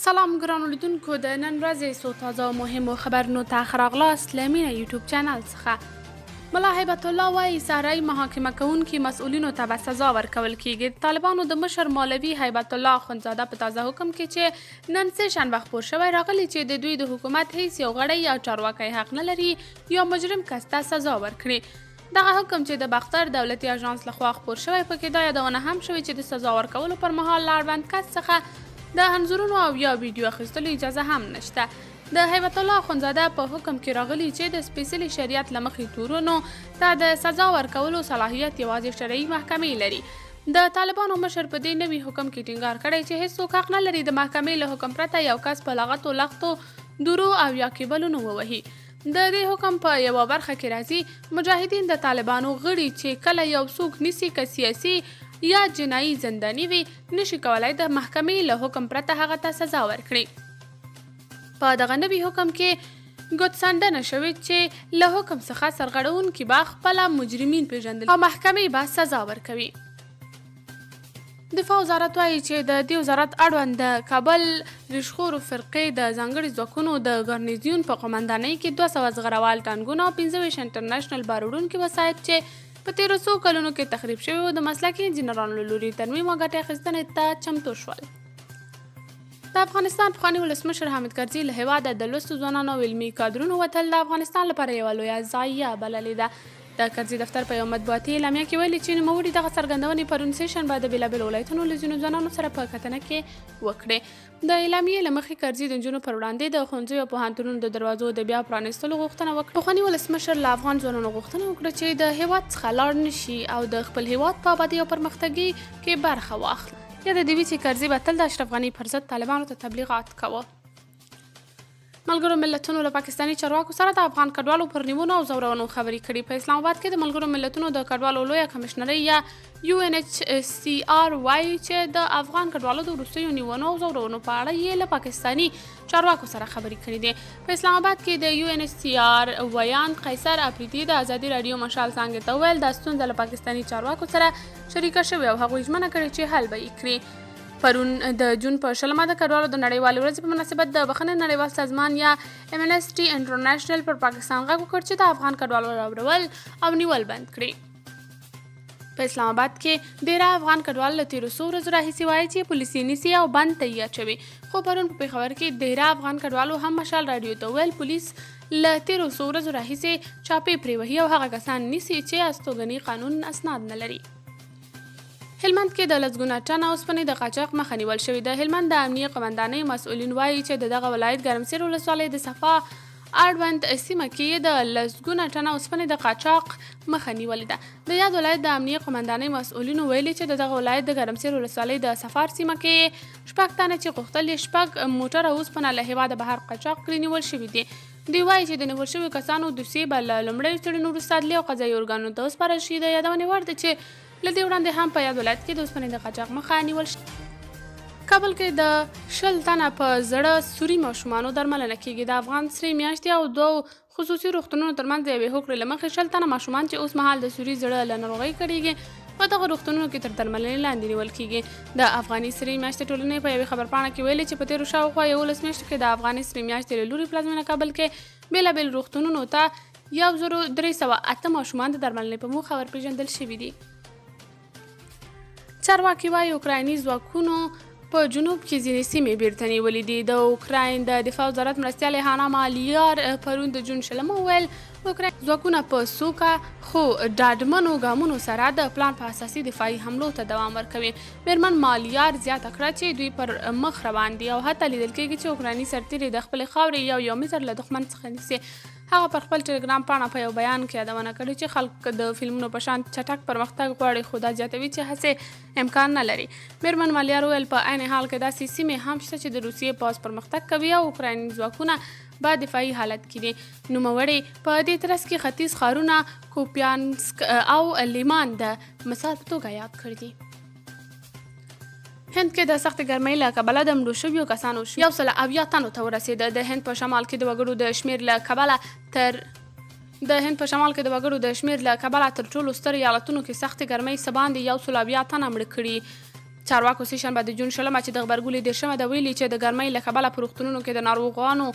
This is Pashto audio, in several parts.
سلام ګرانو لیدونکو د نن ورځې څو تازه او مهمو خبرونو ته ښه راغلاست له مینه یوټیوب چینل څخه. ملا هیبت الله وایي صحرایي محاکمه کوونکي مسؤلینو ته به سزا ورکول کیږي. د طالبانو د مشر مولوي هیبت الله اخندزاده په تازه حکم کې چې نن سه شنبه خپور شوی راغلی چې د دوی د حکومت هیڅ یو غړی یا چارواکی حق نه لري یا مجرم کس ته سزا ورکړي. دغه حکم چې د باختر دولتي اژانس لخوا خپور شوی پکې دا یادونه هم شوې چې د سزا ورکولو پر مهال له اړوند کس څخه د انځورونو او یا ویډیو اخیستلو اجازه هم نشته. د هیبت الله اخندزاده په حکم کې راغلی چې د سپیڅلي شریعت له مخې تورونو ته د سزا ورکولو صلاحیت یوازې شرعي محکمې لري. د طالبانو مشر په دې نوي حکم کې ټینګار کړی چې هیڅوک حق نه لري د محکمې له حکم پرته یو کس په لغتو لغتو درو او یا کیبلونو ووهي. د دې حکم په یوه برخه کې راځي مجاهدین د طالبانو غړي چې کله یو څوک نیسي که سیاسي یا جنایي زنداني وي نشي کولای د محکمې له حکم پرته هغه ته سزا ورکړي. په دغه نوي حکم کې ګوتڅنډنه شوې چې له حکم څخه سرغړونکي به خپله مجرمین پیژندل او محکمې به سزا ورکوي. دفاع وزارت وایي چې د دې وزارت اړوند د کابل ریشخورو فرقې د ځانګړي ځواکونو د ګارنیزیون په قومندانۍ کې 200 زغروال ټانګونه او 15 انټرنیشنل بار وړونکي وسایط چې په تیرو څو کلونو کې تخریب شوي و د مسلکي انجینرانو له لوري ترمیم او ګټې اخیستنې ته چمتو شول. د افغانستان پخواني ولسمشر حامد کرزي له هېواده د لوستو ځوانانو او علمي کادرونو وتل د افغانستان لپاره یوه لویه ضایعه بللې ده. د کرزي دفتر په یو مطبوعاتي اعلامیه کې ویلي چې نوموړي دغه څرګندونې پرون سه شنبه د بېلابېلو ولایتونو له ځینو ځوانانو سره په کتنه کې وکړې. د اعلامیې له مخې کرزي د نجونو پر وړاندې د ښوونځیو او پوهنتونونو د دروازو د بیا پرانیستلو غوښتنه وکړه. پخواني ولسمشر له افغان ځوانانو غوښتنه وکړه چې د هېواد څخه لاړ نشي او د خپل هېواد په ابادۍ او پرمختګي کې برخه واخلي. یاده دې وي چې کرزي به تل د اشرف غني پر ضد طالبانو ته تبلیغات کوه. ملګرو ملتونو له پاکستاني چارواکو سره د افغان کډوالو پر نیولو او ځورونو خبرې کړي. په اسلام آباد کې د ملګرو ملتونو د کډوالو لویه کمشنرۍ یا UNHCR وایي چې د افغان کډوالو د وروستیو نیونو او ځورونو په اړه یې له پاکستاني چارواکو سره خبرې کړي دي. په اسلام آباد کې د UNHCR ویان قیصر افریدي د ازادي رادیو مشال څانګې ته وویل دا ستونزه له پاکستاني چارواکو سره شریکه شوې او هغوی ژمنه کړې چې حل به یې کړي. پرون د جون په 20 د کډوالو د نړیوالې ورځې په مناسبت د بخښنې نړیوال سازمان یا امنسټي انټرنیشنل پر پاکستان غږ وکړ چې د افغان کډوالو راوړل او نیول بند کړي. په اسلام آباد کې ډیره افغان کډوال له تیرو څو ورځو راهیسې وایي چې پولیسي نیسي او بند ته یې اچوي. خو پرون په پېښور کې ډیره افغان کډوالو هم مشال رادیو ته ویل پولیس له تیرو څو ورځو راهیسې چاپې پرې وهي او هغه کسان نیسي چې استوګني قانون اسناد نه لري. هلمند کې د لسګونه ټنه اوسپنې د قاچاق مخه نیول شوې ده. هلمند د امنیه قومندانۍ مسؤلین وایي چې دغه ولایت ګرمسیر ولسوالۍ د صفا اړوند سیمه کې د لسګونه ټنه اوسپنې د قاچاق مخه نیولې ده. د یاد ولایت د امنیه قومندانۍ مسؤلینو ویلي چې دغه ولایت د ګرمسیر ولسوالۍ د صفار سیمه کې 6 تنه چې غوښتل یې 6 موټره اوسپنه له هېواده بهر قاچاق کړي نیول شوي دي. دوی وایي چې د نیول شویو کسانو دوسیې به له لومړیو څېړنو وروسته عدلي او قضایي ارګانونو ته وسپارل شي. د یادونې وړ ده چې له دې وړاندې هم په یاد ولایت کې د اوسپنې د قاچاق مخه نیول شوې. کابل کې د 20 تنه په زړه سوري ماشومانو درملنه کیږي. د افغان سرې میاشتې او 2 خصوصي روغتونونو ترمنځ د یوې هوکړې له مخې 20 تنه ماشومان چې اوس مهال د سوري زړه له ناروغۍ کړېږي په دغه روغتونونو کې تر درملنې لاندې نیول کیږي. د افغاني سرې میاشتې ټولنې په یوې خبرپاڼه کې ویلي چې په تیرو شاوخوا 11 میاشتو کې د افغاني سرې میاشتې له لوري پلازمېنه کابل کې بېلابېل روغتونونو ته 1308 ماشومان د درملنې په موخه ورپېژندل شوي دي. چارواکي وایي اوکرایني ځواکونو په جنوب کې ځینې سیمې بیرته نیولې دي. د اوکراین د دفاع وزارت مرستیال هانا مالیار پرون د جون 20 وویل اوکراین ځواکونه په سوکه خو ډاډمنو ګامونو سره د پلان په اساسي دفاعي حملو ته دوام ورکوي. میرمن مالیار زیاته کړه چې دوی پر مخ روان دي او حتی لیدل کېږي چې اوکرایني سرتیري د خپلې خاورې یو متر له دښمن څخه نیسي. هغه پر خپل ټلګرام پاڼه په یو بیان کې یادونه کړې چې خلک د فلمونو په شان چټک پرمختګ غواړي خو دا زیاتوي چې هڅې امکان نه لري. میرمن مالیار وویل په عین حال کې داسې سیمې هم شته چې د روسیې پوځ پرمختګ کوي او اوکرایني ځواکونه په دفاعي حالت کې دي. نوموړې په دې ترڅ کې ختیځ ښارونه کوپیانسک او لیمان د مثال په توګه یاد کړي دي. هند کې د سخت ګرمۍ له کبله د مړو شویو کسانو 170 تنو ته ورسېده. د هند په شمال کې د وګړو د شمېر له کبله تر ټولو ستر ایالتونو کې سخت ګرمۍ څه باندې 170 تنه مړه کړي. چارواکو سه شنبه د جون 20 چې د غبرګولي 10 د ویلي چې د ګرمۍ له کبله په روغتونونو کې د ناروغانو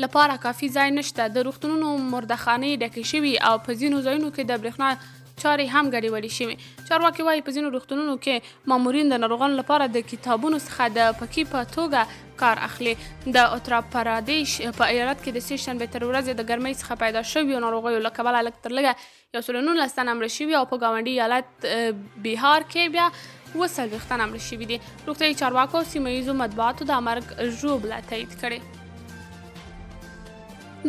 لپاره کافي ځای نشته. د روغتونونو مردخانې ډکې شوي او په ځینو ځایونو کې د برېښنا چارې هم ګډوډې شوي. چارواکي وایي په ځینو روغتونونو کې مامورین د ناروغانو لپاره د کتابونو څخه د پکې په توګه کار اخلي. د اتر پردیش په ایالت کې د سه شنبې تر ورځې د ګرمۍ څخه پیدا شویو ناروغیو له کبله لږ تر لږه 119 تنه مړه شوي او په ګاونډي ایالت بهار کې بیا 40 تنه مړه شوي دي. روغتیایي چارواکو سیمه ییزو مطبوعاتو د مرګ ژوبله تایید کړې.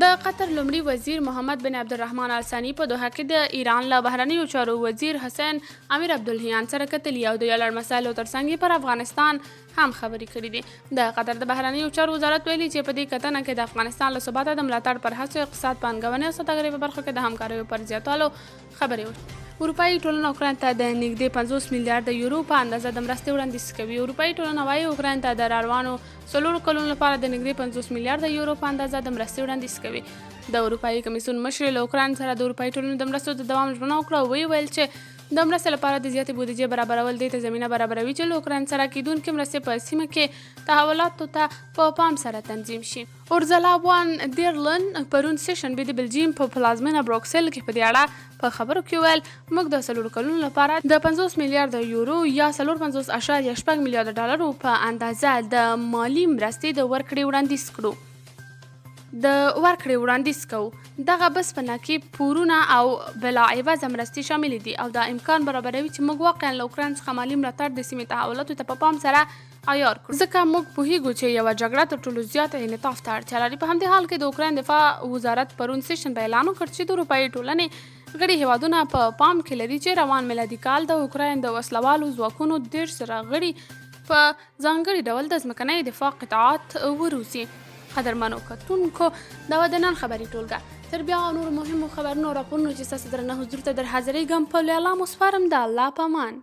د قطر لومړي وزیر محمد بن عبدالرحمن الثاني په دوحه کې د ایران له بهرنیو چارو وزیر حسین امیر عبدالهیان سره کتلي او د یو لړ مسایلو ترڅنګ پر افغانستان هم خبرې کړې دي. د قطر د بهرنیو چارو وزارت ویلي چې په دې کتنه کې د افغانستان له ثباته د ملاتړ پر هڅو، اقتصاد، پانګونې او سوداګرۍ په برخو کې د همکاریو پر زیاتوالو خبرې وشوې. اروپایي ټولنه اوکراین ته د نږدې 50 میلیارډ یورو په اندازه د مرستې وړاندیز کوي. اروپایي ټولنه وایي اوکراین ته د راروانو 4 کلونو لپاره د نږدې 50 میلیارډ یورو په اندازه د مرستې وړاندیز کوي. د اروپایي کمیسیون مشر له اوکراین سره د اروپایي ټولنې د مرستو د دوام ژمنه وکړه او ویل چې د مرستې لپاره د زیاتې بودیجې برابرول دې ته زمینه برابروي چې له اوکراین سره کیدونکې مرستې په سیمه کې تحولاتو ته په پام سره تنظیم شي. اورزلا وان ډیرلن پرون سه شنبې د بلجیم په پلازمینه بروکسل کې په دې اړه په خبرو کې ویل موږ د 4 کلونو لپاره د 50 میلیارډ یورو یا 54.8 میلیارډ ډالرو په اندازه د مالی مرستې د ورکړې وړاندیز کوو. دغه بسپنه کې پورونه او بلا عوض مرستې شامل دي او دا امکان برابروي چې موږ واقعا له اوکراین څخه مالي ملاتړ د سیمې تحولاتو ته په پام سره عیار کړو، ځکه موږ پوهیږو چې یوه جګړه تر ټولو زیات انعطاف ته اړتیا لري. په همدې حال کې د اوکراین دفاع وزارت پرون سه شنبه اعلان وکړ چې د اروپایي ټولنې غړي هیوادونه په پام کې لري چې روان میلادي کال د اوکراین د وسلوالو ځواکونو 10 زره غړي په ځانګړي ډول د ځمکنۍ دفاع قطعات وروزي. قدرمنو کتونکو دا و د نن خبري ټولګه. تر بیا نور مهمو خبرونو راپورونو چې ستاسو درنه حضور ته در حاضرېږم په لیالا مو سپارم د الله په امان.